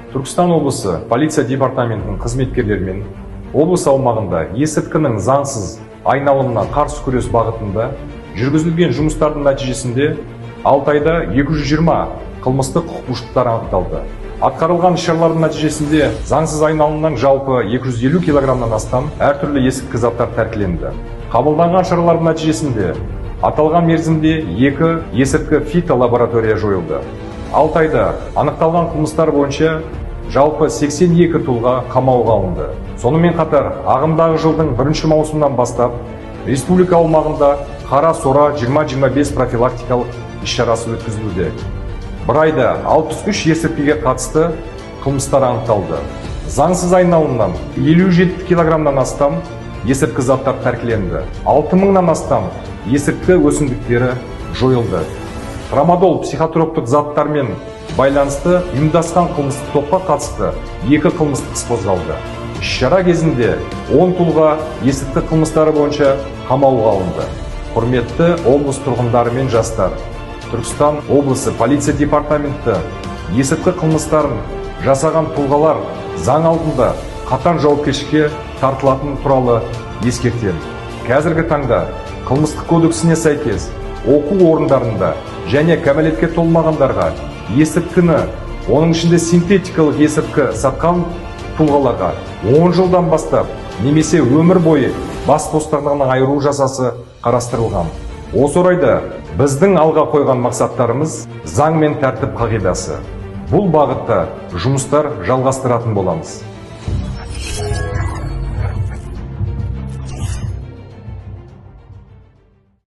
Түркістан облысы полиция департаментінің қызметкерлерімен облыс аумағында есірткінің заңсыз айналымына қарсы күрес бағытында жүргізілген жұмыстардың нәтижесінде 6 айда 220 қылмыстық құқық бұзушылықтар анықталды. Атқарылған іс-шаралардың нәтижесінде заңсыз айналымнан жалпы 250 килограммнан астам әртүрлі есірткі заттар тәркіленді. Қабылданған шаралардың нәтижесінде аталған мерзімде 2 есірткі фитолаборатория жойылды. 6 айда анықталған қылмыстар бойынша жалпы 82 тұлға қамауға алынды. Сонымен қатар, ағымдағы жылдың 1 маусымнан бастап республика аумағында қара сора 20-25 профилактикалық іс-шарасы өткізілуде. Бір айда 63 есірткіге қатысты қылмыстар анықталды. Заңсыз айналымнан 57 килограммнан астам есірткі заттар тәркіленді. 6000-нан астам есірткі өсімдіктері жойылды. Трамадол психотроптық заттармен байланысты ұйымдасқан қылмыстық топқа қатысты 2 қылмыстық іс қозғалды. Іс-шара кезінде 10 тұлға есірткі қылмыстары бойынша қамауға алынды. Құрметті облыс тұрғындары мен жастар, Түркістан облысы полиция департаменті есірткі қылмыстарын жасаған тұлғалар заң алдында қатаң жауапкершілікке тартылатыны туралы ескертемін. Қазіргі таңда қылмыстық кодексіне сәйкес оқу орындарында және кәмелетке толмағандарға есірткіні, оның ішінде синтетикалық есірткі сатқан тұлғаларға 10 жылдан бастап немесе өмір бойы бас бостандығынан айыру жазасы қарастырылған. Осы орайда біздің алға қойған мақсаттарымыз заң мен тәртіп қағидасы. Бұл бағытта жұмыстар жалғастыратын боламыз.